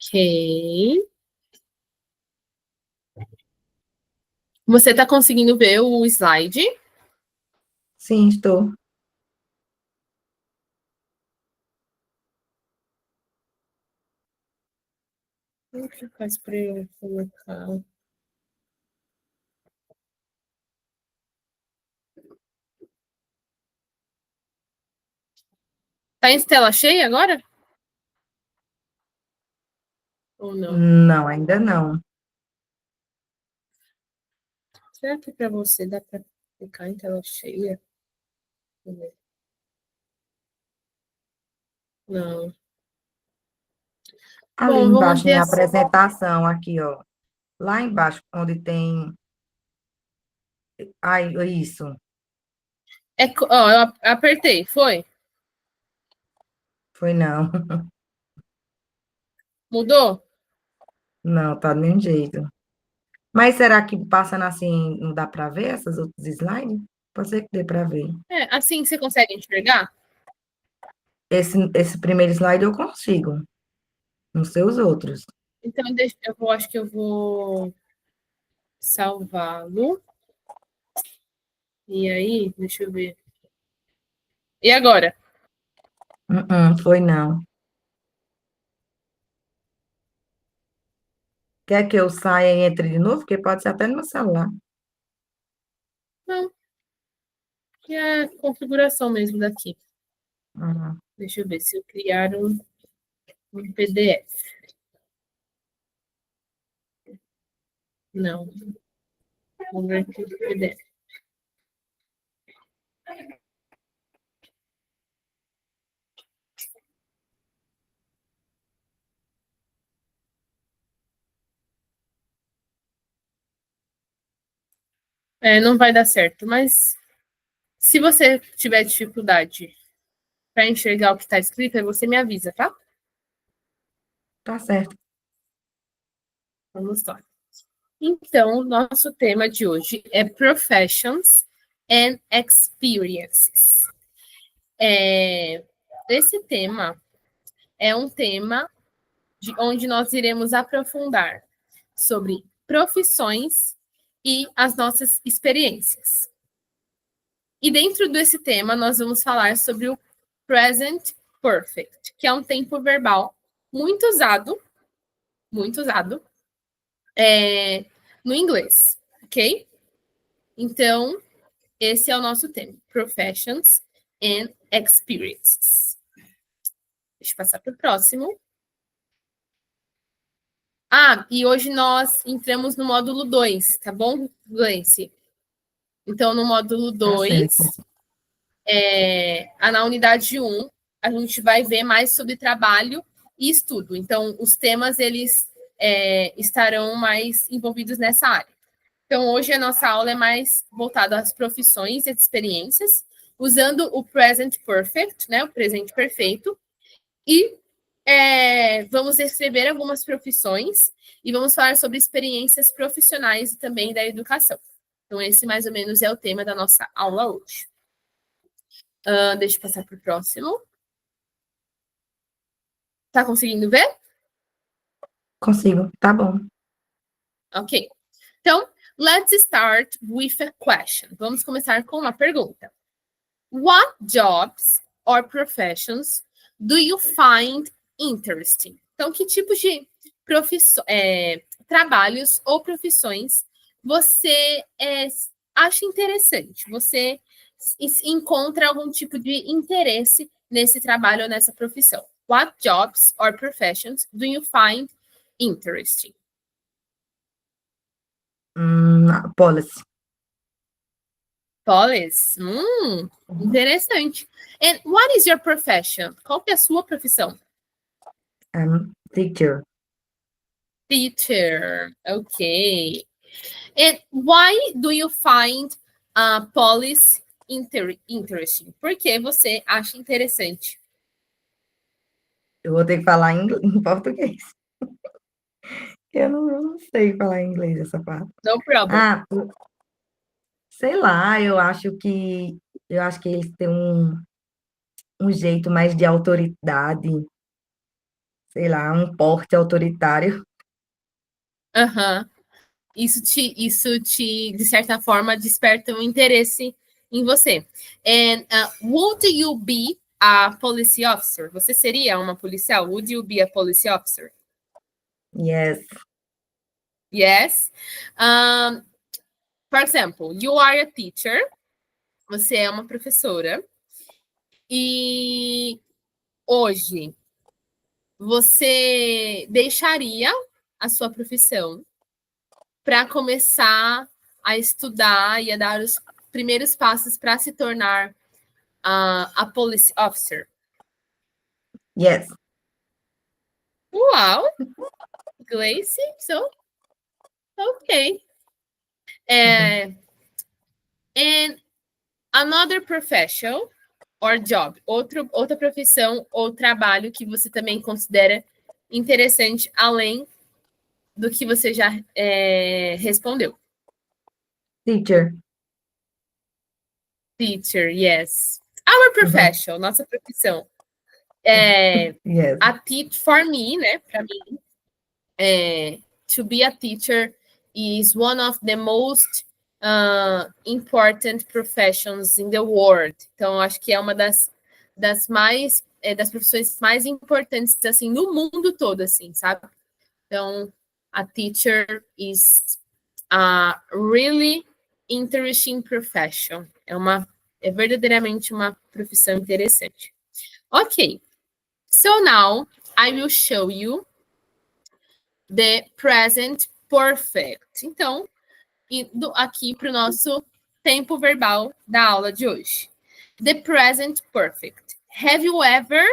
Ok. Você está conseguindo ver o slide? Sim, estou. Como que faz para eu colocar? Tá em tela cheia agora? Ou não? Não, ainda não. Será que para você dá para ficar em tela cheia? Não. Ali Bom, vou embaixo, manter em assim. apresentação, aqui, ó. Lá embaixo, onde tem. Ai, isso. Ó, eu apertei, foi? Foi não. Mudou? Não, tá do mesmo jeito. Mas será que passando assim não dá para ver essas outras slides? Pode ser que dê para ver. É, assim você consegue enxergar? Esse primeiro slide eu consigo, não sei os outros. Então, acho que eu vou salvá-lo. E aí, deixa eu ver. E agora? Foi não. Quer que eu saia e entre de novo? Porque pode ser até no meu celular. Não, que é a configuração mesmo daqui. Uhum. Deixa eu ver se eu criar um PDF. Não, vamos ver aqui o PDF. É, não vai dar certo, mas se você tiver dificuldade para enxergar o que está escrito, aí você me avisa, tá? Tá certo. Vamos lá. Então, nosso tema de hoje é Professions and Experiences. Esse tema é um tema onde nós iremos aprofundar sobre profissões e as nossas experiências. E dentro desse tema, nós vamos falar sobre o present perfect, que é um tempo verbal muito usado no inglês, ok? Então, esse é o nosso tema, professions and experiences. Deixa eu passar para o próximo. Ah, e hoje nós entramos no módulo 2, tá bom, Gleice? Então, no módulo Tá certo. 2, na unidade 1, a gente vai ver mais sobre trabalho e estudo. Então, os temas, eles estarão mais envolvidos nessa área. Então, hoje a nossa aula é mais voltada às profissões e às experiências, usando o present perfect, né, o presente perfeito, e vamos descrever algumas profissões e vamos falar sobre experiências profissionais e também da educação. Então, esse mais ou menos é o tema da nossa aula hoje. Deixa eu passar para o próximo. Tá conseguindo ver? Consigo. Tá bom. Ok. Então, let's start with a question. Vamos começar com uma pergunta. What jobs or professions do you find interesting? Então, que tipos de trabalhos ou profissões você acha interessante? Você encontra algum tipo de interesse nesse trabalho ou nessa profissão? What jobs or professions do you find interesting? Policy. Police? Interessante. And what is your profession? Qual que é a sua profissão? Teacher. Teacher. Ok. And why do you find police interesting? Por que você acha interessante? Eu vou ter que falar em português. Eu não sei falar em inglês essa parte. No problem. Ah, sei lá, eu acho que eles têm um jeito mais de autoridade, sei lá, um porte autoritário. Aham. Isso te, de certa forma, desperta um interesse em você. And would you be a police officer? Você seria uma policial? Would you be a police officer? Yes. Yes. For example, you are a teacher. Você é uma professora. E hoje você deixaria a sua profissão para começar a estudar e a dar os primeiros passos para se tornar a police officer? Yes. Uau! Gleice, so ok. And another profession or job, outra profissão ou trabalho que você também considera interessante, além do que você já respondeu. Teacher. Teacher, yes. Our profession, nossa profissão. Yes. For me, né, para mim, to be a teacher is one of the most important professions in the world. Então, acho que é uma das mais das profissões mais importantes assim no mundo todo, assim, sabe? Então, a teacher is a really interesting profession. É verdadeiramente uma profissão interessante. Ok. So now I will show you the present perfect. Então, indo aqui para o nosso tempo verbal da aula de hoje. The present perfect. Have you ever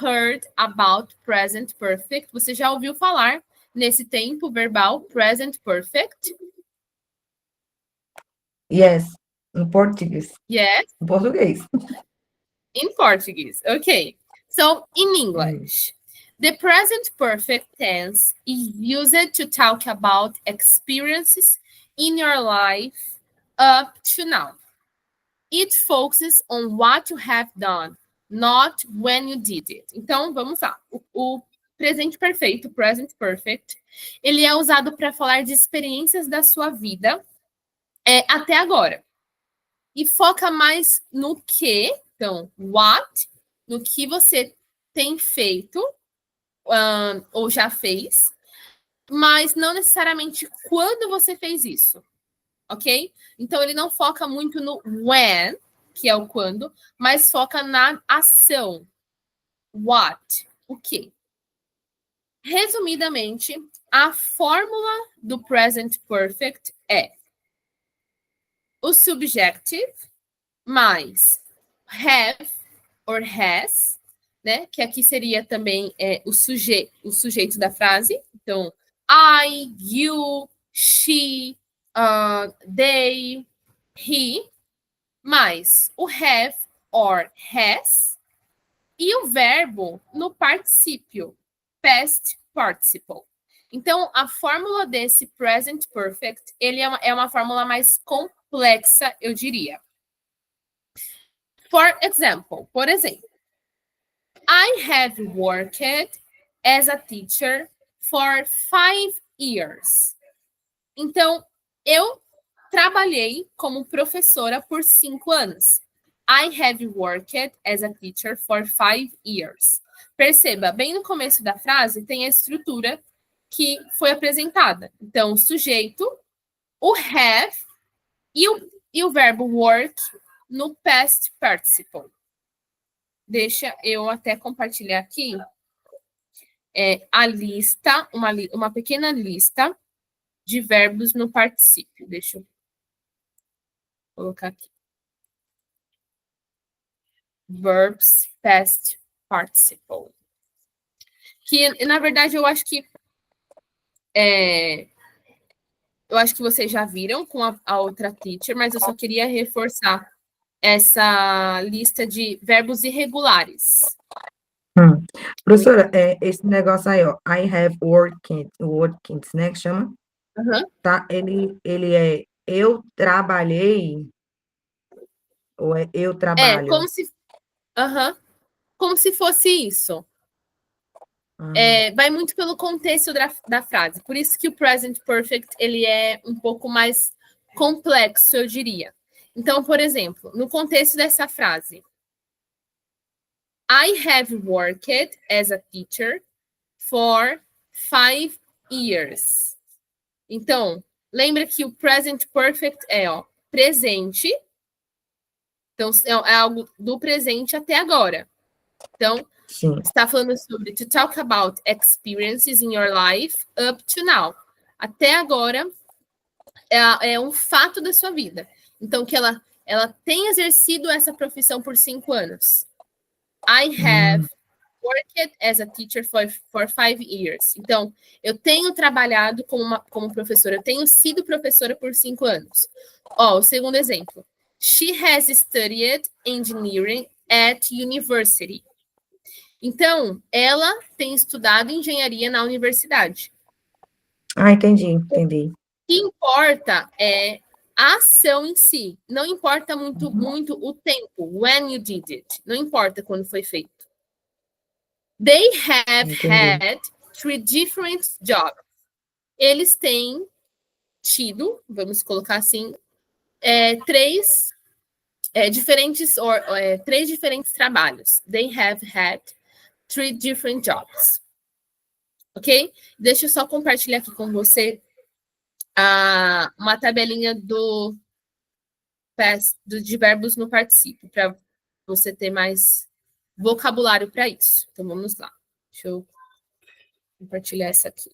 heard about present perfect? Você já ouviu falar nesse tempo verbal present perfect? Yes. Em português. Yes. Em português. In Portuguese. Okay. So in English, the present perfect tense is used to talk about experiences in your life up to now. It focuses on what you have done, not when you did it. Então, vamos lá. O presente perfeito, present perfect, ele é usado para falar de experiências da sua vida até agora. E foca mais no que, então, what, no que você tem feito ou já fez, mas não necessariamente quando você fez isso, ok? Então, ele não foca muito no when, que é o quando, mas foca na ação. What, o que? Resumidamente, a fórmula do present perfect é o subjective mais have or has, né? Que aqui seria também o sujeito da frase. Então, I, you, she, they, he, mais o have or has e o verbo no particípio, past participle. Então, a fórmula desse present perfect, ele é uma fórmula mais complexa, eu diria. Por exemplo, I have worked as a teacher for 5 years. Então, eu trabalhei como professora por 5 anos. I have worked as a teacher for 5 years. Perceba, bem no começo da frase tem a estrutura que foi apresentada. Então, o sujeito, o have e o verbo work no past participle. Deixa eu até compartilhar aqui a lista, uma pequena lista de verbos no particípio. Deixa eu colocar aqui. Verbs past participle. Que, na verdade, eu acho que vocês já viram com a outra teacher, mas eu só queria reforçar essa lista de verbos irregulares. Professora, esse negócio aí, ó, I have worked, né, que chama? Tá? Ele é eu trabalhei ou é eu trabalho? Como se fosse isso. Vai muito pelo contexto da frase. Por isso que o present perfect ele é um pouco mais complexo, eu diria. Então, por exemplo, no contexto dessa frase, I have worked as a teacher for 5 years. Então, lembra que o present perfect é presente. Então, é algo do presente até agora. Então, está falando sobre to talk about experiences in your life up to now. Até agora é um fato da sua vida. Então, que ela tem exercido essa profissão por 5 anos. I have worked as a teacher for 5 years. Então, eu tenho trabalhado como professora, eu tenho sido professora por 5 anos. O segundo exemplo. She has studied engineering at university. Então, ela tem estudado engenharia na universidade. Entendi. O que importa é a ação em si. Não importa muito o tempo, when you did it. Não importa quando foi feito. They have had 3 different jobs. Eles têm tido, vamos colocar assim, 3 diferentes trabalhos. They have had 3 different jobs. Ok? Deixa eu só compartilhar aqui com você uma tabelinha de verbos no particípio, para você ter mais vocabulário para isso. Então, vamos lá. Deixa eu compartilhar essa aqui.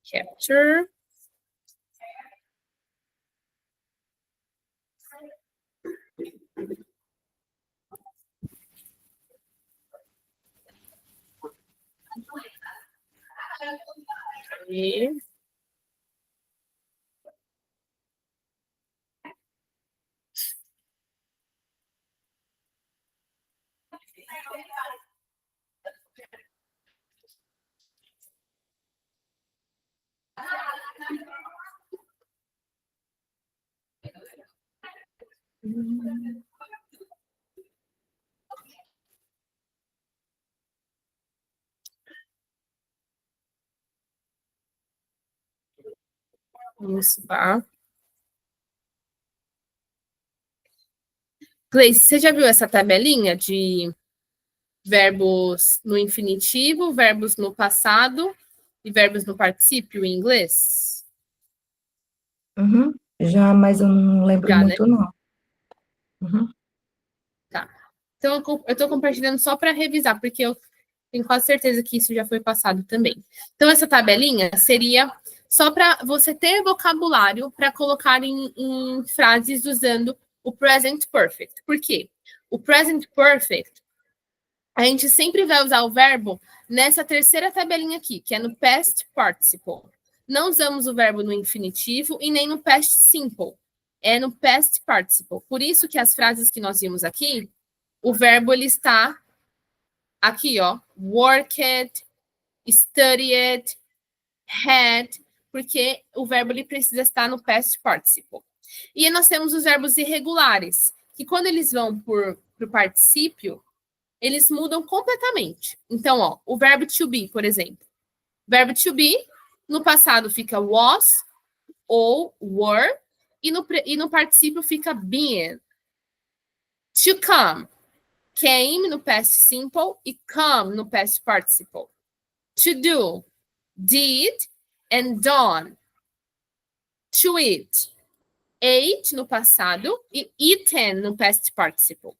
Capture. E... Vamos lá. Gleice, você já viu essa tabelinha de verbos no infinitivo, verbos no passado e verbos no particípio em inglês? Já, mas eu não lembro muito, né? Não. Tá. Então, eu estou compartilhando só para revisar, porque eu tenho quase certeza que isso já foi passado também. Então, essa tabelinha seria só para você ter vocabulário para colocar em frases usando o present perfect. Por quê? O present perfect, a gente sempre vai usar o verbo nessa terceira tabelinha aqui, que é no past participle. Não usamos o verbo no infinitivo e nem no past simple. É no past participle. Por isso que as frases que nós vimos aqui, o verbo ele está aqui, worked, studied, had, porque o verbo ele precisa estar no past participle. E aí nós temos os verbos irregulares, que quando eles vão para o particípio, eles mudam completamente. Então, o verbo to be, por exemplo. Verbo to be, no passado fica was ou were, e no particípio fica being. To come. Came no past simple e come no past participle. To do, did and done. To eat, ate no passado e eaten no past participle.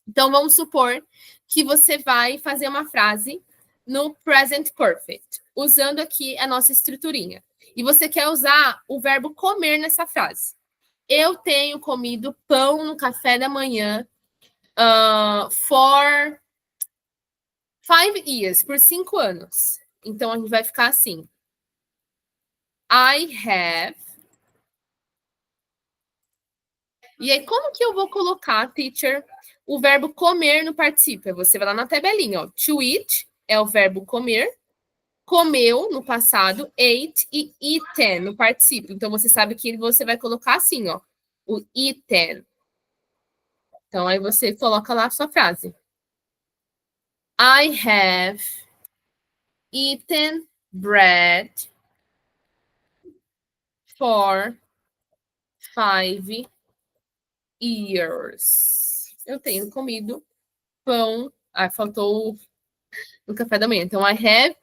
Então, vamos supor que você vai fazer uma frase no present perfect, usando aqui a nossa estruturinha. E você quer usar o verbo comer nessa frase. Eu tenho comido pão no café da manhã for 5 years, por 5 anos. Então, a gente vai ficar assim. I have. E aí, como que eu vou colocar, teacher, o verbo comer no particípio? Você vai lá na tabelinha, To eat é o verbo comer, comeu no passado, ate, e eaten no particípio. Então, você sabe que você vai colocar assim, ó, o eaten. Então, aí você coloca lá a sua frase. I have eaten bread for 5 years. Eu tenho comido pão. Ah, faltou no café da manhã. Então, I have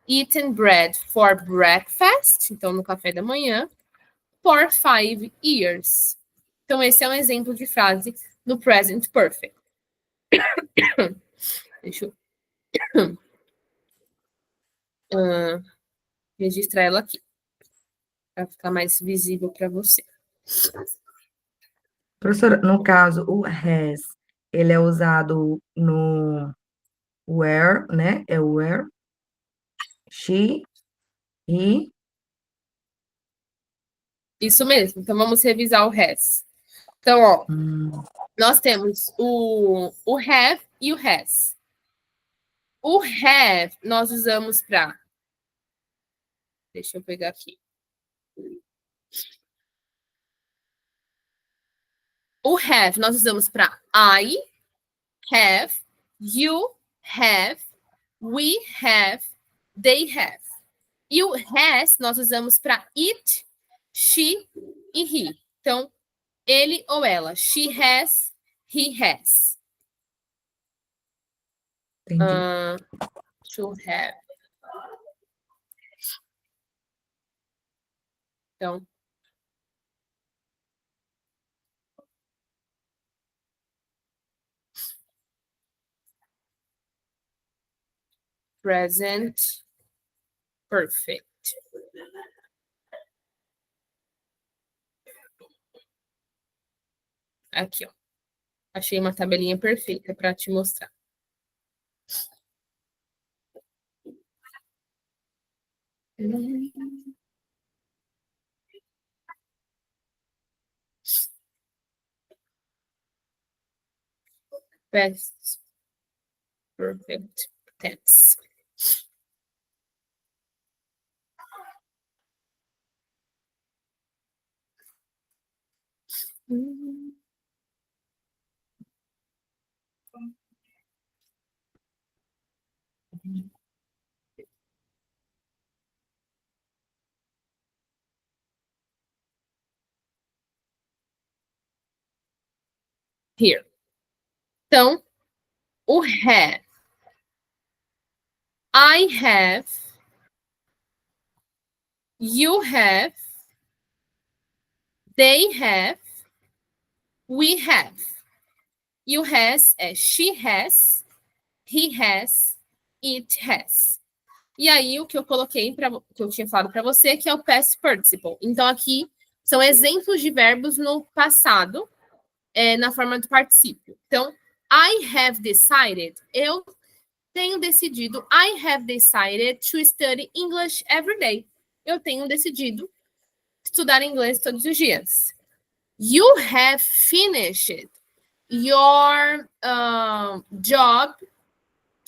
eaten bread for breakfast. Então, no café da manhã. For 5 years. Então, esse é um exemplo de frase no present perfect. Deixa eu registrar ela aqui, para ficar mais visível para você. Professora, no caso, o has, ele é usado no where, né? É where, she, he. Isso mesmo. Então, vamos revisar o has. Então, ó, nós temos o have e o has. O have nós usamos para... Deixa eu pegar aqui. O have nós usamos para I have, you have, we have, they have. E o has nós usamos para it, she e he. Então, ele ou ela. She has, he has. To have. Então, present perfect. Aqui, ó. Achei uma tabelinha perfeita para te mostrar. Past perfect tense. Here. Então, o have. I have. You have. They have. We have. E o has é she has, he has, it has. E aí, o que eu coloquei, que eu tinha falado para você, que é o past participle. Então, aqui são exemplos de verbos no passado, na forma do particípio. Então, I have decided, eu tenho decidido, I have decided to study English every day. Eu tenho decidido estudar inglês todos os dias. You have finished your job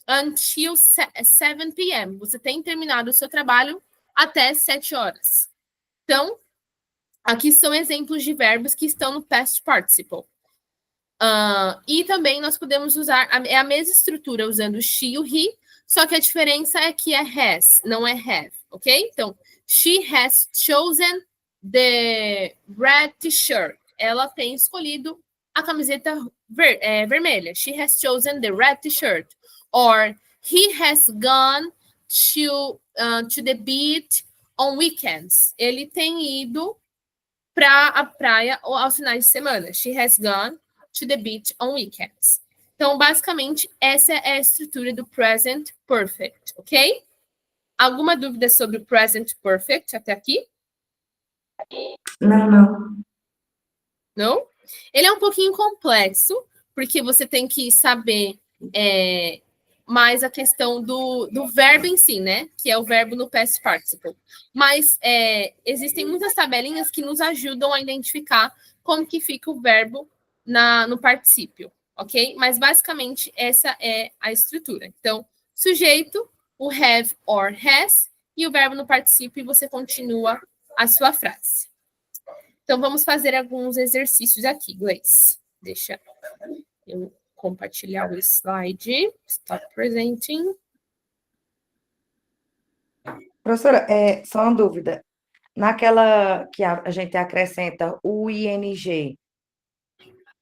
until 7 p.m. Você tem terminado o seu trabalho até 7 horas. Então, aqui são exemplos de verbos que estão no past participle. E também nós podemos usar a mesma estrutura usando she e o he, só que a diferença é que é has, não é have, ok? Então, she has chosen the red t-shirt. Ela tem escolhido a camiseta vermelha. She has chosen the red t-shirt. Or he has gone to the beach on weekends. Ele tem ido para a praia aos finais de semana. She has gone to the beach on weekends. Então, basicamente, essa é a estrutura do present perfect, ok? Alguma dúvida sobre o present perfect até aqui? Não. Não? Ele é um pouquinho complexo, porque você tem que saber mais a questão do verbo em si, né? Que é o verbo no past participle. Mas existem muitas tabelinhas que nos ajudam a identificar como que fica o verbo no particípio, ok? Mas, basicamente, essa é a estrutura. Então, sujeito, o have or has, e o verbo no participe e você continua a sua frase. Então, vamos fazer alguns exercícios aqui, Gleice. Deixa eu compartilhar o slide. Stop presenting. Professora, só uma dúvida. Naquela que a gente acrescenta o ing,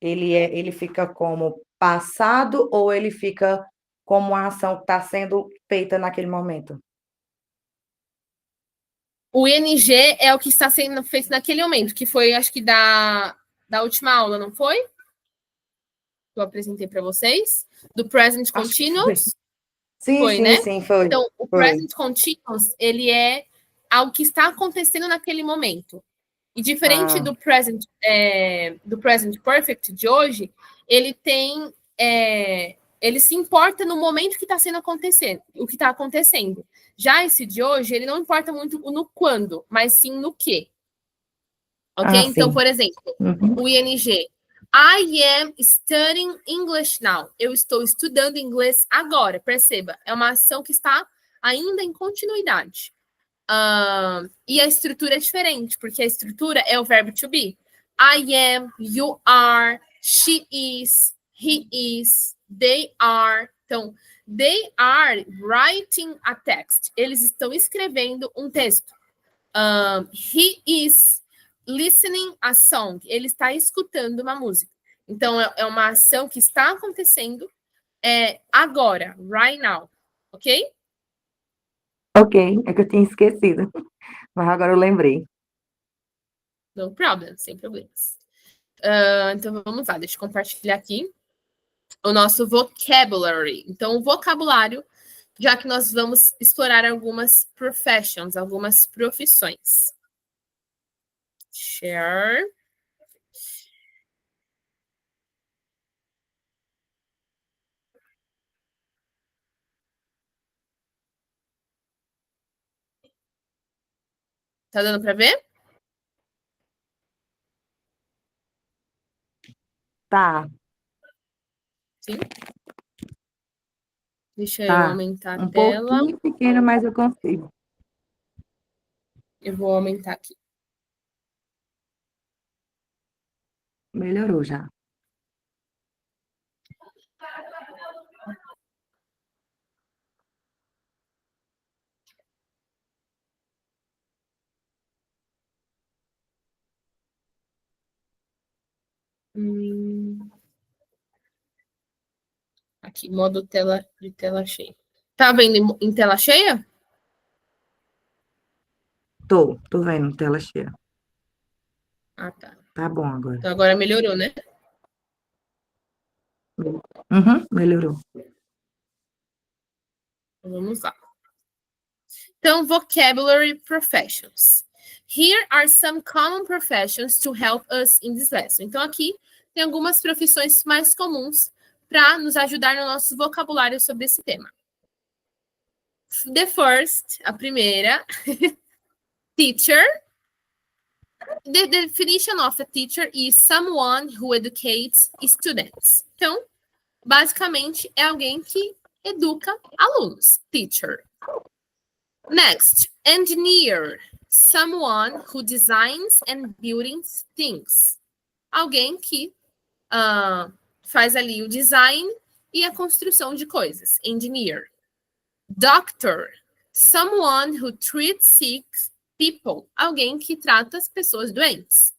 ele fica como passado ou ele fica como a ação que está sendo feita naquele momento? O ing é o que está sendo feito naquele momento, que foi, acho que, da última aula, não foi? Que eu apresentei para vocês. Do present continuous. Sim, né? foi. Então, o present continuous, ele é algo que está acontecendo naquele momento. E diferente do present perfect de hoje, ele tem ele se importa no momento que está sendo acontecendo, o que está acontecendo. Já esse de hoje, ele não importa muito no quando, mas sim no que. Ok? Então, sim. por exemplo, o ing. I am studying English now. Eu estou estudando inglês agora. Perceba, é uma ação que está ainda em continuidade. E a estrutura é diferente, porque a estrutura é o verbo to be. I am, you are, she is, he is, they are. Então, they are writing a text. Eles estão escrevendo um texto. He is listening a song. Ele está escutando uma música. Então, é uma ação que está acontecendo agora, right now. Ok? Ok, é que eu tinha esquecido. Mas agora eu lembrei. No problem, sem problemas. Então, vamos lá. Deixa eu compartilhar aqui o nosso vocabulary. Então, o vocabulário, já que nós vamos explorar algumas professions, algumas profissões. Share. Tá dando para ver? Tá. Sim. Deixa eu Tá. aumentar a Um tela. pouquinho pequeno, mas eu consigo. Eu vou aumentar aqui. Melhorou já. Aqui, modo de tela cheia. Tá vendo em tela cheia? Tô vendo, tela cheia. Ah, tá. Tá bom agora. Então agora melhorou, né? Melhorou. Vamos lá. Então, vocabulary professions. Here are some common professions to help us in this lesson. Então, aqui tem algumas profissões mais comuns para nos ajudar no nosso vocabulário sobre esse tema. The first, a primeira, teacher. The definition of a teacher is someone who educates students. Então, basicamente, é alguém que educa alunos. Teacher. Next, engineer. Someone who designs and builds things. Alguém que faz ali o design e a construção de coisas. Engineer. Doctor. Someone who treats sick people. Alguém que trata as pessoas doentes.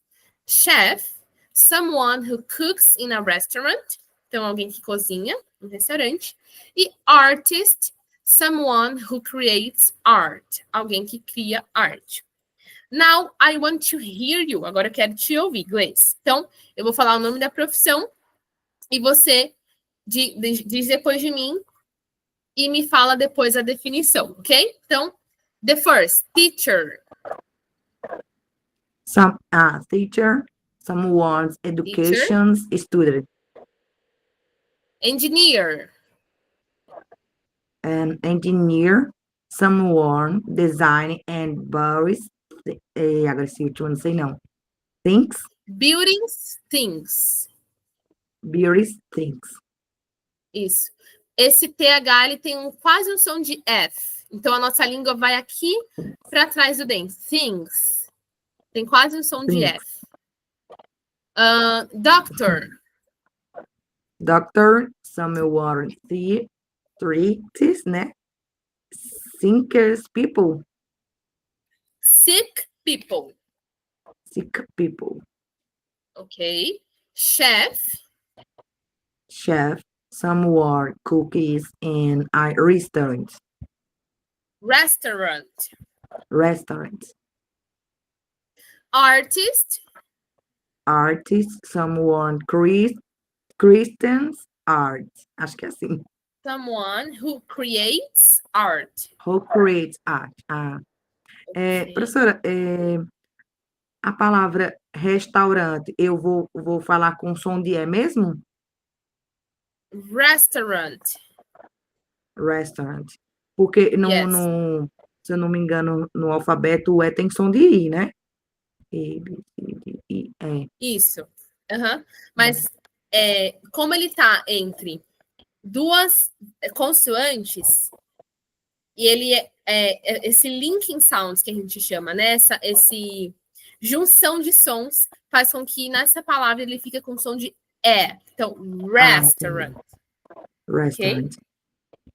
Chef. Someone who cooks in a restaurant. Então, alguém que cozinha no restaurante. E artist. Someone who creates art. Alguém que cria arte. Now, I want to hear you. Agora eu quero te ouvir, Gleice. Então, eu vou falar o nome da profissão e você diz depois de mim e me fala depois a definição, ok? Então, the first, teacher. Teacher, someone's education student. Engineer. An engineer, someone design and builds. Agora esse último não sei não. Things. Buildings, things. Builds things. Isso. Esse TH ele tem quase um som de F. Então, a nossa língua vai aqui para trás do dente. Things. Tem quase um som de F. Doctor. Doctor, someone treats, né? Sinkers people. Sick people. Sick people. Ok. Chef. Chef, someone cookies in a restaurant. Restaurant. Restaurant. Artist. Artist, someone Christians art. Acho que é assim. Someone who creates art. Who creates art. Okay. Professora, a palavra restaurante, eu vou falar com som de E mesmo? Restaurant. Restaurant. Porque Yes. se eu não me engano, no alfabeto o E tem som de I, né? E, B, C, D, I, E. Isso. Mas como ele está entre duas consoantes, e ele esse linking sounds que a gente chama, né? Esse junção de sons faz com que nessa palavra ele fique com som de E. Então, restaurant. Restaurant. Okay?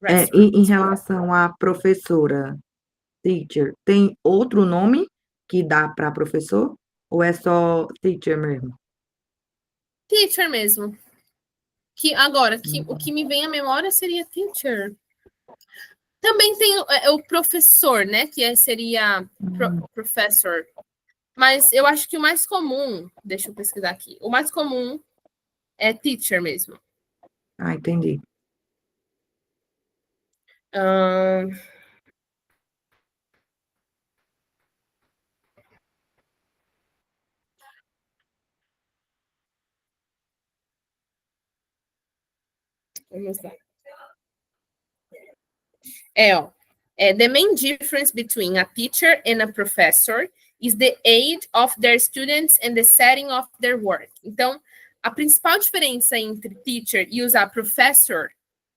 Restaurant. E em relação à professora, teacher, tem outro nome que dá para professor? Ou é só teacher mesmo? Teacher mesmo. O que me vem à memória seria teacher. Também tem o professor, né? Que seria professor. Mas eu acho que o mais comum, deixa eu pesquisar aqui, o mais comum é teacher mesmo. Ah, entendi. Vamos lá. The main difference between a teacher and a professor is the age of their students and the setting of their work. Então, a principal diferença entre teacher e usar professor,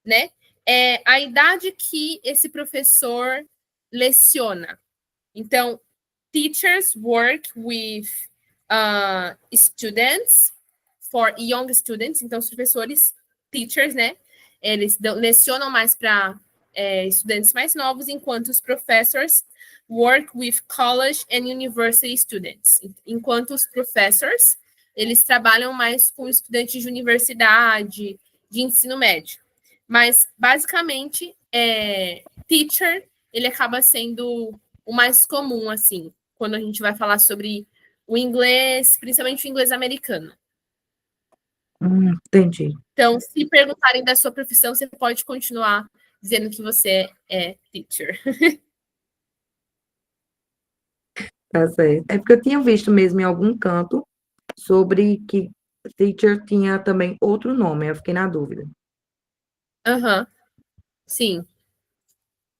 né, é a idade que esse professor leciona. Então, teachers work with students, for young students. Então, os professores, teachers, né, eles lecionam mais para estudantes mais novos, enquanto os professors work with college and university students. Enquanto os professors, eles trabalham mais com estudantes de universidade, de ensino médio. Mas, basicamente, teacher, ele acaba sendo o mais comum, assim, quando a gente vai falar sobre o inglês, principalmente o inglês americano. Entendi. Então, se perguntarem da sua profissão, você pode continuar dizendo que você é teacher. Tá certo. É porque eu tinha visto mesmo em algum canto sobre que teacher tinha também outro nome, eu fiquei na dúvida. Sim.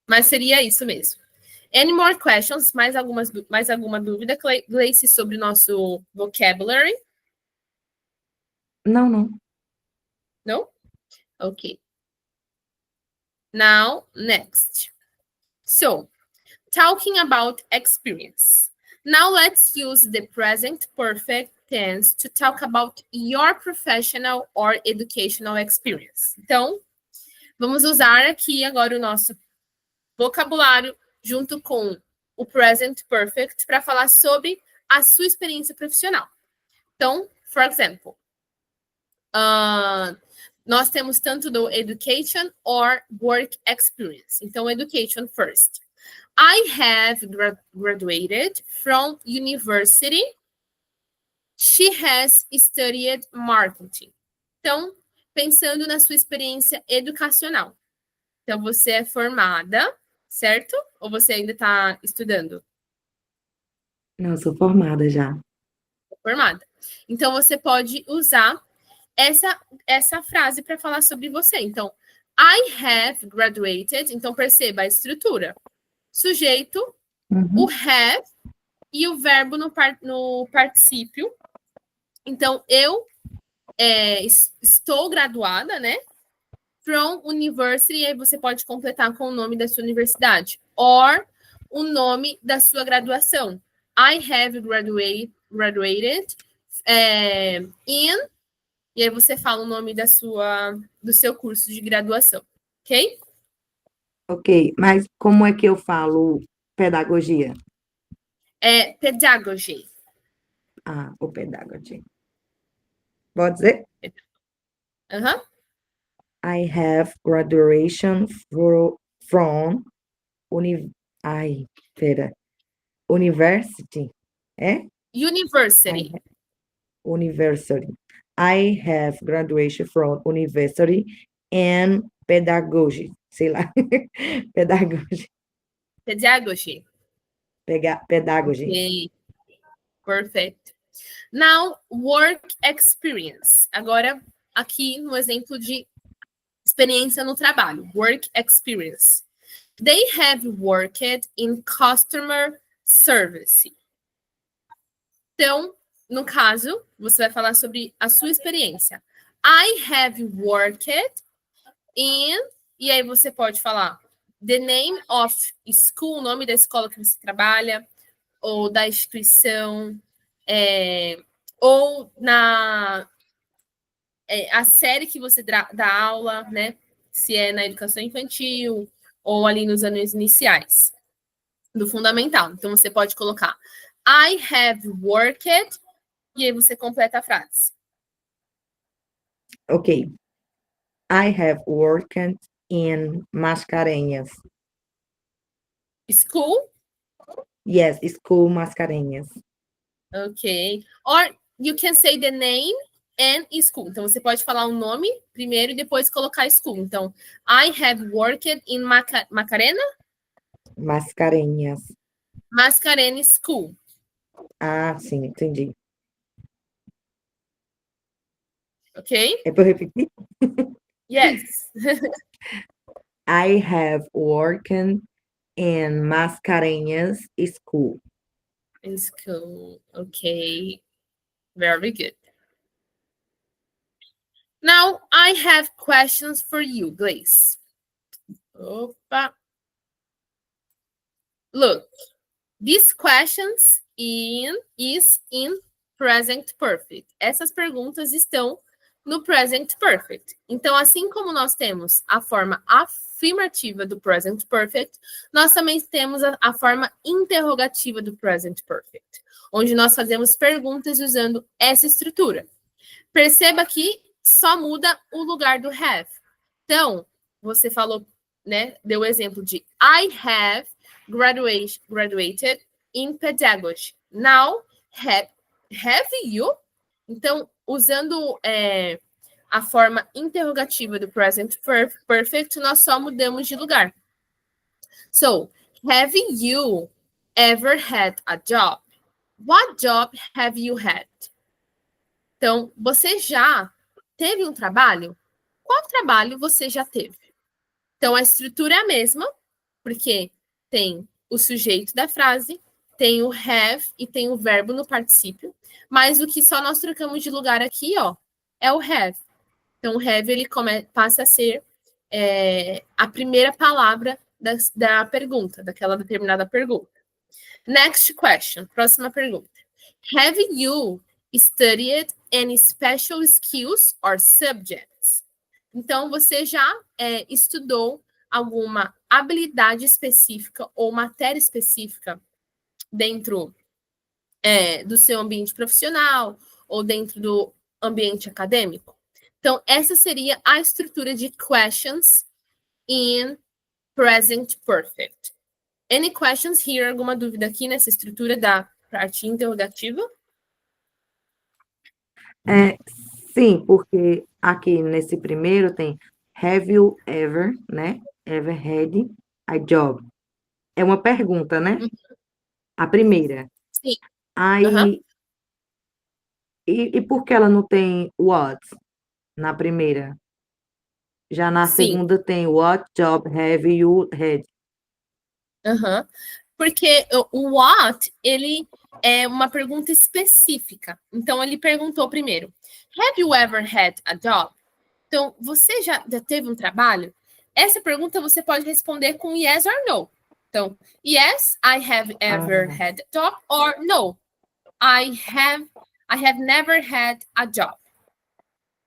Mas seria isso mesmo. Any more questions? Mais alguma dúvida, Gleice, sobre o nosso vocabulary? Não. No? Okay. Now, next. So, talking about experience. Now let's use the present perfect tense to talk about your professional or educational experience. Então, vamos usar aqui agora o nosso vocabulário junto com o present perfect para falar sobre a sua experiência profissional. Então, for example, nós temos tanto do education or work experience. Então, education first. I have graduated from university. She has studied marketing. Então, pensando na sua experiência educacional. Então, você é formada, certo? Ou você ainda está estudando? Não, sou formada já. Formada. Então, você pode usar essa frase para falar sobre você. Então, I have graduated. Então, perceba a estrutura. Sujeito, o have e o verbo no particípio. Então, eu estou graduada, né? From university, aí você pode completar com o nome da sua universidade. or o nome da sua graduação. I have graduated in... E aí você fala o nome do seu curso de graduação, ok? Ok, mas como é que eu falo pedagogia? Pedagogy. O pedagogy. Pode dizer? Uhum. I have graduation from university. University. University. I have graduation from university and pedagogy. Sei lá. Pedagogy. Pedagogy. Pedagogy. Okay. Perfect. Now, work experience. Agora, aqui no exemplo de experiência no trabalho. Work experience. They have worked in customer service. Então, no caso, você vai falar sobre a sua experiência. I have worked in... E aí você pode falar the name of school, o nome da escola que você trabalha, ou da instituição, ou a série que você dá aula, né? Se é na educação infantil, ou ali nos anos iniciais do fundamental. Então, você pode colocar I have worked, e aí você completa a frase. Ok. I have worked in Mascarenhas. School? Yes, school Mascarenhas. Ok. Or you can say the name and school. Então, você pode falar o nome primeiro e depois colocar school. Então, I have worked in Macarena? Mascarenhas. Mascarena School. Ah, sim, entendi. Ok? É para eu repetir? Yes. I have worked in Mascarenhas School. In school. Okay. Very good. Now, I have questions for you, Gleice. Opa. Look, these questions is in present perfect. Essas perguntas estão no present perfect. Então, assim como nós temos a forma afirmativa do present perfect, nós também temos a forma interrogativa do present perfect, onde nós fazemos perguntas usando essa estrutura. Perceba que só muda o lugar do have. Então, você falou, né? Deu o exemplo de I have graduated in pedagogy. Now, have you? Então, usando a forma interrogativa do present perfect, nós só mudamos de lugar. So, have you ever had a job? What job have you had? Então, você já teve um trabalho? Qual trabalho você já teve? Então, a estrutura é a mesma, porque tem o sujeito da frase, tem o have e tem o verbo no particípio, mas o que só nós trocamos de lugar aqui, ó, é o have. Então, o have, ele passa a ser a primeira palavra da pergunta, daquela determinada pergunta. Next question, próxima pergunta. Have you studied any special skills or subjects? Então, você já estudou alguma habilidade específica ou matéria específica dentro do seu ambiente profissional ou dentro do ambiente acadêmico? Então, essa seria a estrutura de questions in present perfect. Any questions here? Alguma dúvida aqui nessa estrutura da parte interrogativa? Sim, porque aqui nesse primeiro tem have you ever, né? Ever had a job? É uma pergunta, né? A primeira. Sim. Aí, e por que ela não tem what na primeira? Já na segunda tem what job have you had? Porque o what, ele é uma pergunta específica. Então, ele perguntou primeiro, have you ever had a job? Então, você já teve um trabalho? Essa pergunta você pode responder com yes or no. Então, yes, I have ever had a job, or no, I have never had a job.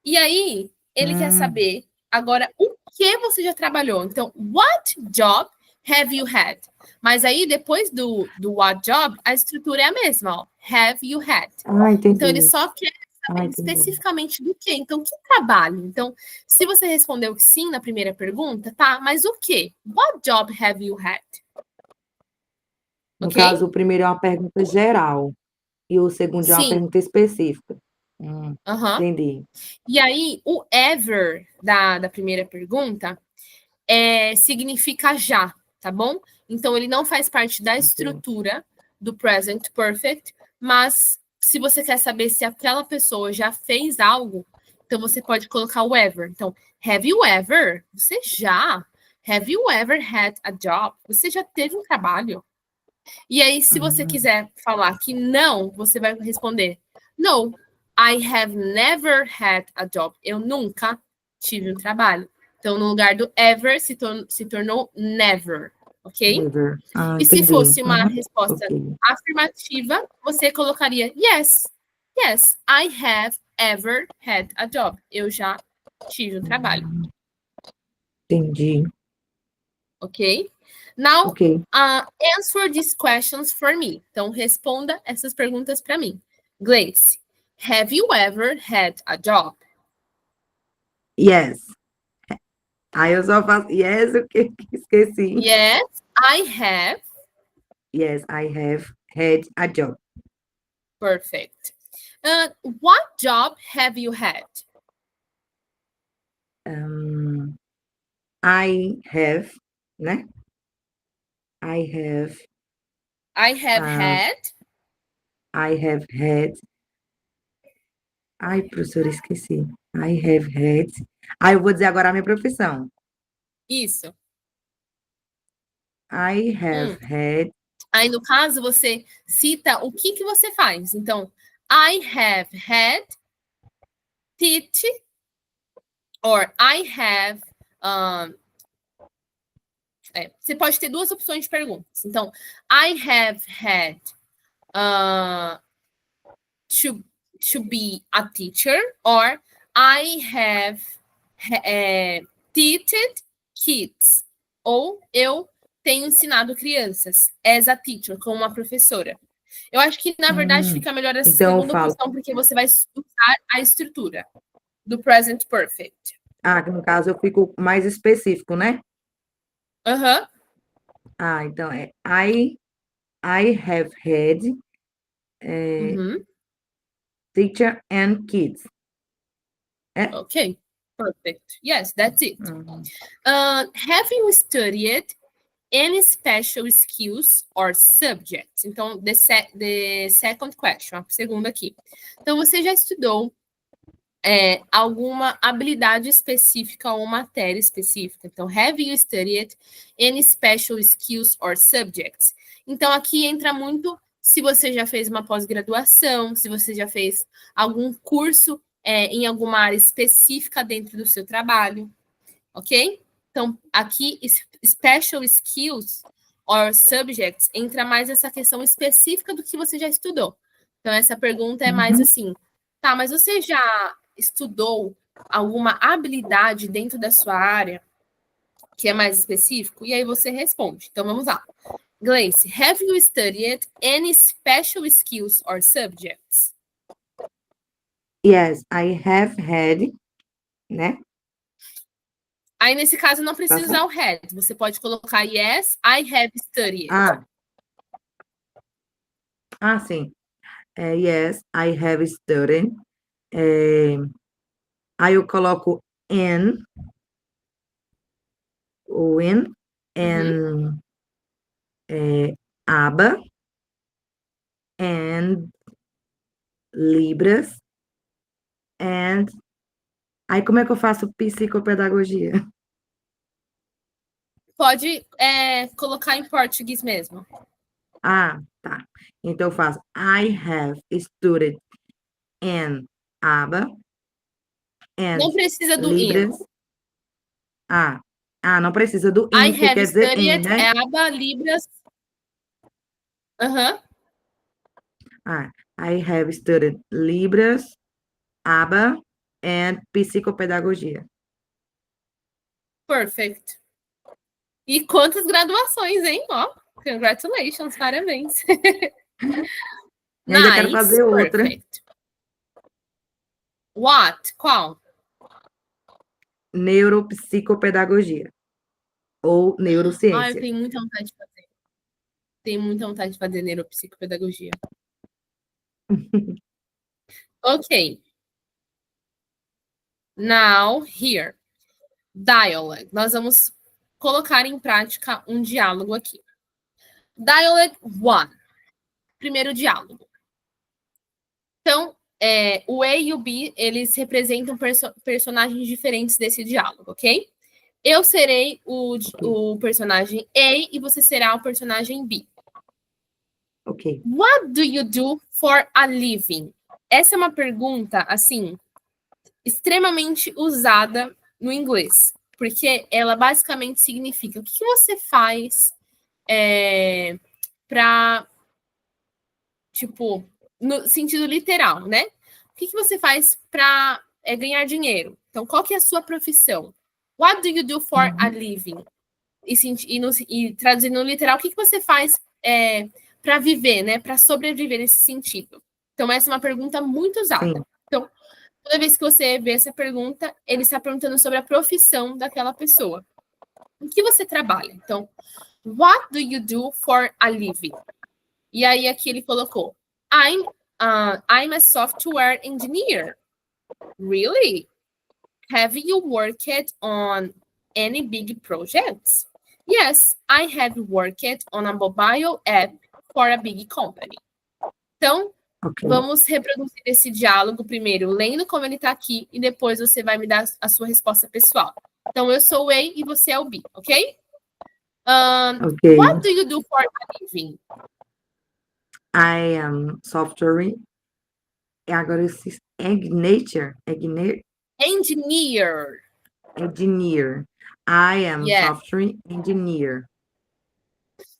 E aí, ele quer saber agora o que você já trabalhou. Então, what job have you had? Mas aí, depois do what job, a estrutura é a mesma, ó. Have you had? Entendi. Então, ele só quer saber especificamente do quê. Então, que trabalho? Então, se você respondeu que sim na primeira pergunta, tá, mas o quê? What job have you had? No Ok? caso, o primeiro é uma pergunta geral e o segundo é uma Sim. pergunta específica. Entendi. E aí, o ever da primeira pergunta significa já, tá bom? Então, ele não faz parte da estrutura do present perfect, mas se você quer saber se aquela pessoa já fez algo, então você pode colocar o ever. Então, have you ever? Você já. Have you ever had a job? Você já teve um trabalho? E aí, se você quiser falar que não, você vai responder no, I have never had a job. Eu nunca tive um trabalho. Então, no lugar do ever, se tornou never, ok? Never. E se Entendi. fosse uma resposta Ok. afirmativa, você colocaria yes. Yes, I have ever had a job. Eu já tive um trabalho, Entendi. ok? Now, Ok. answer these questions for me. Então, responda essas perguntas para mim. Gleice, have you ever had a job? Yes. Aí eu só faço yes, o que esqueci. Yes, I have. Yes, I have had a job. Perfect. What job have you had? I have, né? I have had. I have had. Ai, professora, esqueci. I have had. Aí eu vou dizer agora a minha profissão. Isso. I have had. Aí, no caso, você cita o que você faz. Então, I have had teach, or I have. Você pode ter duas opções de perguntas. Então, I have had to be a teacher, or I have taught kids. Ou eu tenho ensinado crianças as a teacher, como uma professora. Eu acho que, na verdade, fica melhor essa Então eu segunda falo. opção, porque você vai usar a estrutura do present perfect. Que no caso eu fico mais específico, né? Aham. Então é I have had teacher and kids. Ok. Perfect. Yes, that's it. Have you studied any special skills or subjects? Então, the second question, a segunda aqui. Então, você já estudou alguma habilidade específica ou matéria específica? Então, have you studied any special skills or subjects? Então, aqui entra muito se você já fez uma pós-graduação, se você já fez algum curso em alguma área específica dentro do seu trabalho, ok? Então, aqui, special skills or subjects entra mais essa questão específica do que você já estudou. Então, essa pergunta é mais assim, tá, mas você já estudou alguma habilidade dentro da sua área que é mais específico? E aí você responde. Então, vamos lá. Gleice, have you studied any special skills or subjects? Yes, I have had, né? Aí, nesse caso, não precisa usar o had. Você pode colocar yes, I have studied. Sim. Yes, I have studied. Aí eu coloco o and aba, and libras, and... Aí como é que eu faço psicopedagogia? Pode colocar em português mesmo. Tá. Então eu faço I have studied in aba and Não precisa do libras. in. Ah, não precisa do I in, que have quer dizer in, studied né? ABA, Libras. Aham. Ah, I have studied Libras, ABA, and psicopedagogia. Perfect. E quantas graduações, hein? Ó, congratulations, parabéns. E ainda quero Nice, fazer outra. perfect. What? Qual? Neuropsicopedagogia. Ou Ah, eu neurociência. tenho muita vontade de fazer. Tenho muita vontade de fazer neuropsicopedagogia. Ok. Now, here. Dialogue. Nós vamos colocar em prática um diálogo aqui. Dialogue 1. Primeiro diálogo. Então, o A e o B, eles representam personagens diferentes desse diálogo, ok? Eu serei o personagem A e você será o personagem B. Ok. What do you do for a living? Essa é uma pergunta, assim, extremamente usada no inglês, porque ela basicamente significa o que você faz para, tipo, no sentido literal, né? O que você faz para ganhar dinheiro? Então, qual que é a sua profissão? What do you do for a living? E traduzindo no literal, o que você faz para viver, né? Para sobreviver nesse sentido. Então, essa é uma pergunta muito usada. Sim. Então, toda vez que você vê essa pergunta, ele está perguntando sobre a profissão daquela pessoa. O que você trabalha? Então, what do you do for a living? E aí aqui ele colocou, I'm a software engineer. Really? Have you worked on any big projects? Yes, I have worked on a mobile app for a big company. Então, Ok. vamos reproduzir esse diálogo primeiro, lendo como ele está aqui, e depois você vai me dar a sua resposta pessoal. Então, eu sou o A e você é o B, ok? Ok. What do you do for a living? I am software. Agora esse Ignature. Engineer. Engineer. I am Yes. software engineer.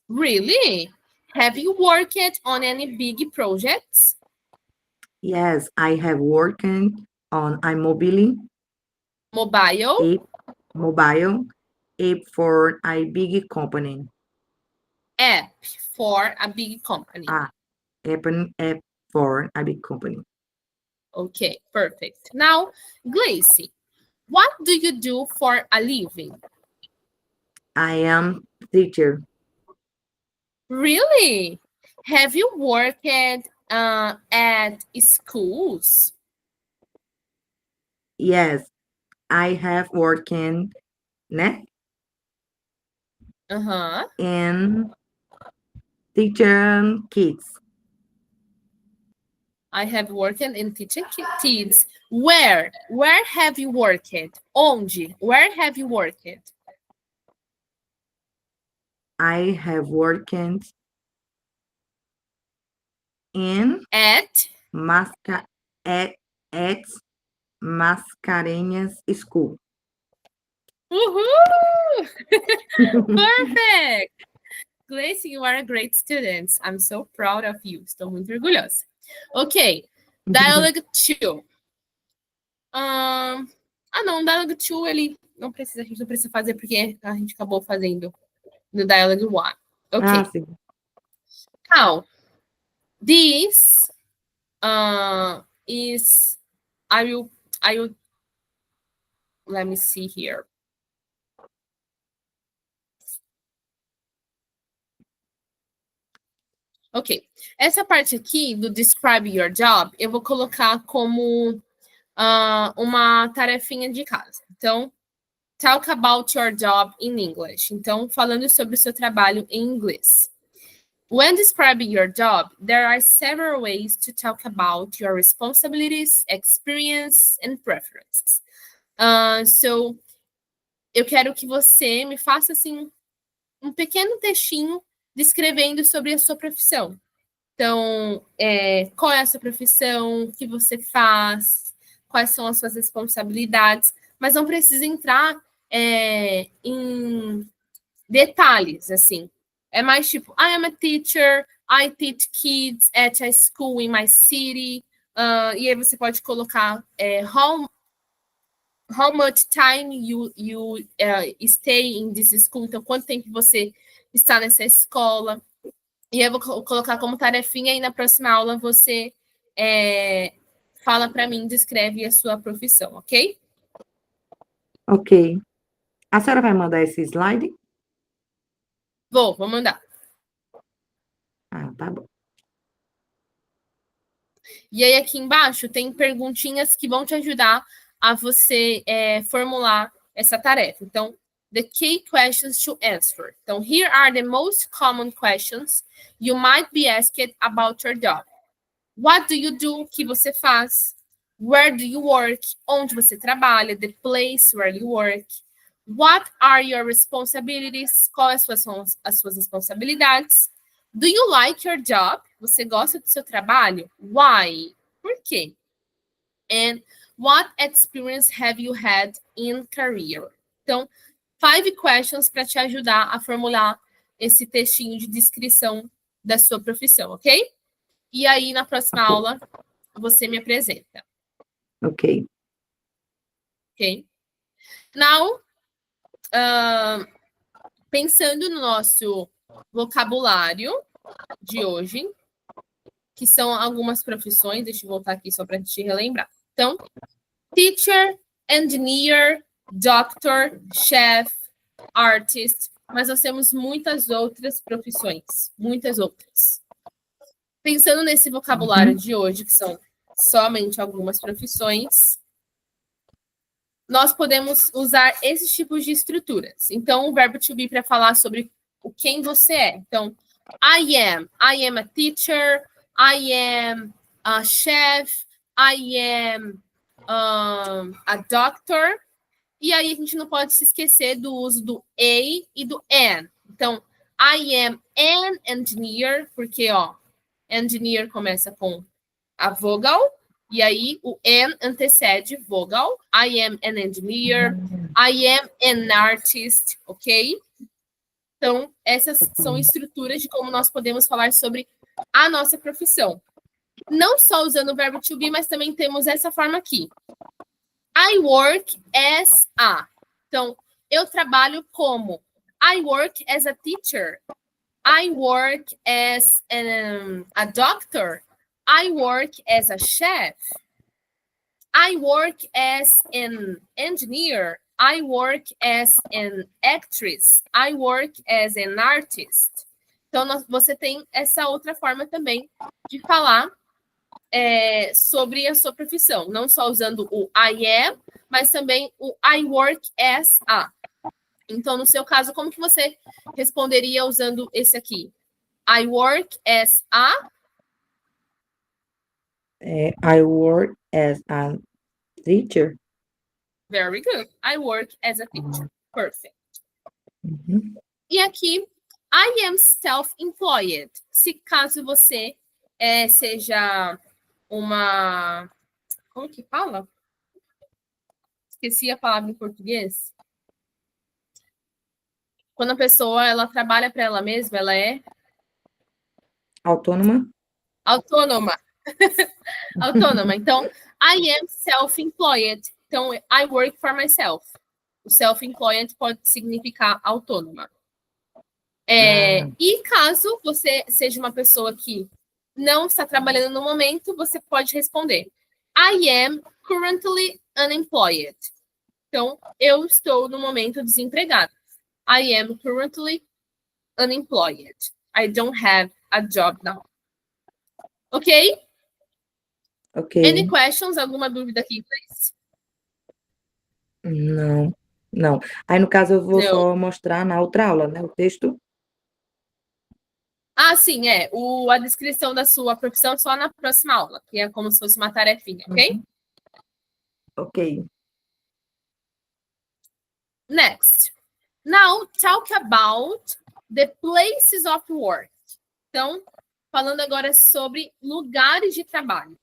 Really? Have you worked on any big projects? Yes, I have worked on iMobile Mobile mobile app for a big company. app for a big company. App for a big company. Okay, perfect. Now, Glacy, what do you do for a living? I am teacher. Really? Have you worked at schools? Yes, I have worked né? And teacher kids. I have worked in teaching kids. Where? Where have you worked? Onde? Where have you worked? I have worked in At Mascarenhas School. Uhul! Perfect! Glacy, you are a great student. I'm so proud of you. Estou muito orgulhosa. Ok. Dialogue 2. Não, Dialogue 2 ele não precisa, a gente não precisa fazer porque a gente acabou fazendo no Dialogue 1. Ok. Sim. Now, this is I will let me see here. Ok. Essa parte aqui do Describe Your Job, eu vou colocar como uma tarefinha de casa. Então, talk about your job in English. Então, falando sobre o seu trabalho em inglês. When describing your job, there are several ways to talk about your responsibilities, experience, and preferences. So, eu quero que você me faça, assim, um pequeno textinho descrevendo sobre a sua profissão. Então, qual é a sua profissão, o que você faz, quais são as suas responsabilidades, mas não precisa entrar em detalhes, assim. É mais tipo, I am a teacher, I teach kids at a school in my city. E aí você pode colocar how much time you stay in this school. Então, quanto tempo você está nessa escola. E eu vou colocar como tarefinha e na próxima aula você fala para mim, descreve a sua profissão, ok? Ok. A senhora vai mandar esse slide? Vou mandar. Ah, tá bom. E aí aqui embaixo tem perguntinhas que vão te ajudar a você formular essa tarefa. Então, the key questions to answer. Então, here are the most common questions you might be asked about your job. What do you do? O que você faz? Where do you work? Onde você trabalha? The place where you work. What are your responsibilities? Quais são as suas responsabilidades? Do you like your job? Você gosta do seu trabalho? Why? Por quê? And what experience have you had in career? Então, 5 questions para te ajudar a formular esse textinho de descrição da sua profissão, ok? E aí, na próxima aula, você me apresenta. Ok. Ok? Now, pensando no nosso vocabulário de hoje, que são algumas profissões, deixa eu voltar aqui só para te relembrar. Então, teacher, engineer, doctor, chef, artist, mas nós temos muitas outras profissões, muitas outras. Pensando nesse vocabulário de hoje, que são somente algumas profissões, nós podemos usar esses tipos de estruturas. Então, o verbo to be para falar sobre o quem você é. Então, I am a teacher, I am a chef, I am a doctor. E aí a gente não pode se esquecer do uso do a e do an. Então, I am an engineer, porque, engineer começa com a vogal, e aí o an antecede vogal. I am an engineer, I am an artist, ok? Então, essas são estruturas de como nós podemos falar sobre a nossa profissão. Não só usando o verbo to be, mas também temos essa forma aqui. I work as a. Então, eu trabalho como. I work as a teacher. I work as a doctor. I work as a chef. I work as an engineer. I work as an actress. I work as an artist. Então, você tem essa outra forma também de falar sobre a sua profissão. Não só usando o I am, mas também o I work as a. Então, no seu caso, como que você responderia usando esse aqui? I work as a... I work as a teacher. Very good. I work as a teacher. Perfect. Uhum. E aqui, I am self-employed. Se caso você seja uma... Como que fala? Esqueci a palavra em português. Quando a pessoa ela trabalha para ela mesma, ela é... Autônoma. Autônoma. Autônoma. Então, I am self-employed. Então, I work for myself. O self-employed pode significar autônoma. E caso você seja uma pessoa que não está trabalhando no momento, você pode responder I am currently unemployed. Então, eu estou no momento desempregado. I am currently unemployed. I don't have a job now. Ok? Ok. Any questions? Alguma dúvida aqui, please? Não, não. Aí, no caso, eu vou Não. só mostrar na outra aula, né? O texto. Ah, sim, a descrição da sua profissão só na próxima aula, que é como se fosse uma tarefinha, ok? Ok. Next. Now, talk about the places of work. Então, falando agora sobre lugares de trabalho.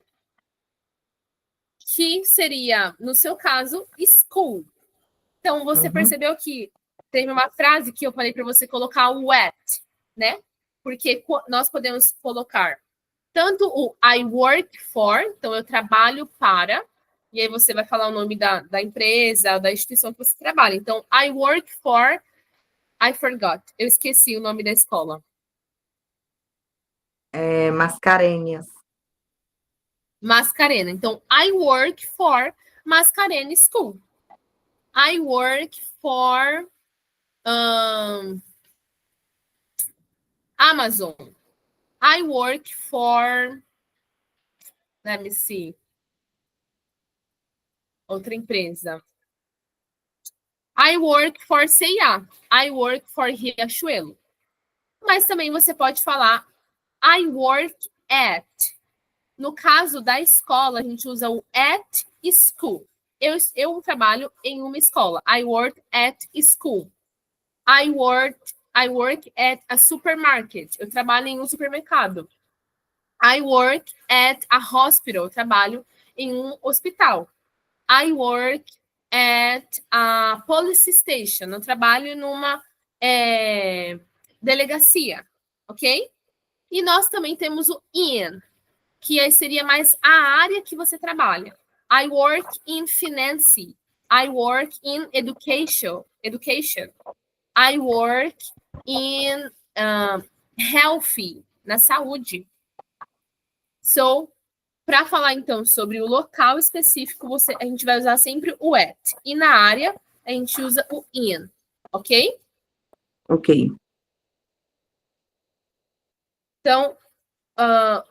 Que seria, no seu caso, school. Então, você percebeu que teve uma frase que eu falei para você colocar o at, né? Porque nós podemos colocar tanto o I work for, então eu trabalho para, e aí você vai falar o nome da empresa, da instituição que você trabalha. Então, I work for, I forgot, eu esqueci o nome da escola. Mascarenhas. Mascarena. Então, I work for Mascarena School. I work for Amazon. I work for, let me see, outra empresa. I work for C&A. I work for Riachuelo. Mas também você pode falar I work at. No caso da escola, a gente usa o at school. Eu trabalho em uma escola. I work at school. I work at a supermarket. Eu trabalho em um supermercado. I work at a hospital. Eu trabalho em um hospital. I work at a police station. Eu trabalho numa delegacia, ok? E nós também temos o in, que aí seria mais a área que você trabalha. I work in finance. I work in education. I work in health, na saúde. So, para falar então sobre o local específico, a gente vai usar sempre o at. E na área, a gente usa o in, ok? Ok. Então,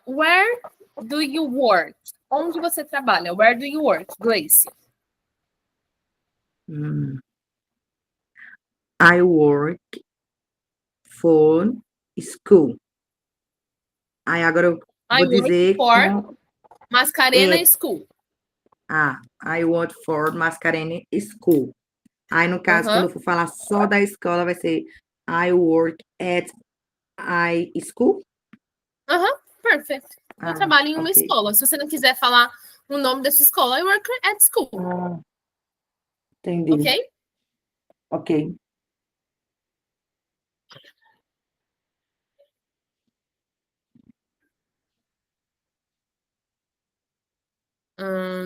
where do you work? Onde você trabalha? Where do you work, Gleice? I work for school. Aí agora eu vou dizer for Mascarena School. I work for Mascarene School. Aí, no caso, quando eu for falar só da escola, vai ser I work at I school? Perfeito. Eu trabalho em uma escola. Se você não quiser falar o nome da sua escola, I work at school. Entendi. Ok? Ok.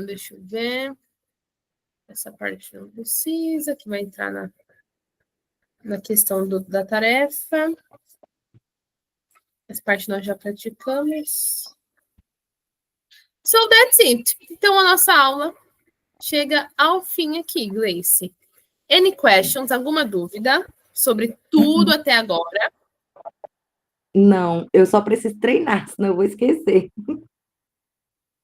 Deixa eu ver. Essa parte não precisa, que vai entrar na questão da tarefa. Essa parte nós já praticamos. So that's it. Então, a nossa aula chega ao fim aqui, Gleice. Any questions? Alguma dúvida sobre tudo até agora? Não, eu só preciso treinar, senão eu vou esquecer.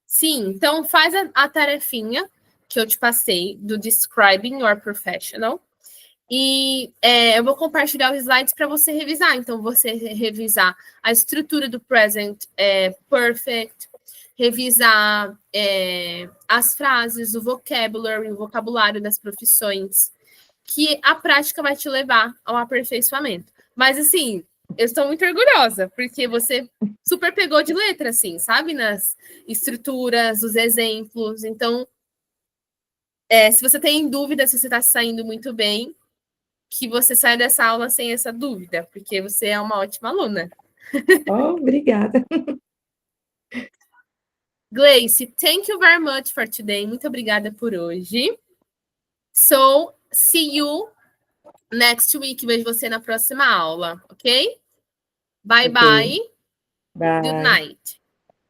Sim, então faz a tarefinha que eu te passei do Describing Your Professional. E eu vou compartilhar os slides para você revisar. Então, você revisar a estrutura do present perfect, revisar as frases, o vocabulário das profissões, que a prática vai te levar ao aperfeiçoamento. Mas, assim, eu estou muito orgulhosa, porque você super pegou de letra, assim, sabe? Nas estruturas, os exemplos. Então, se você tem dúvida se você está saindo muito bem, que você saia dessa aula sem essa dúvida, porque você é uma ótima aluna. Oh, obrigada. Gleice, thank you very much for today. Muito obrigada por hoje. So, see you next week. Vejo você na próxima aula, ok? Bye, bye. Bye. Good night.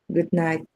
Good night.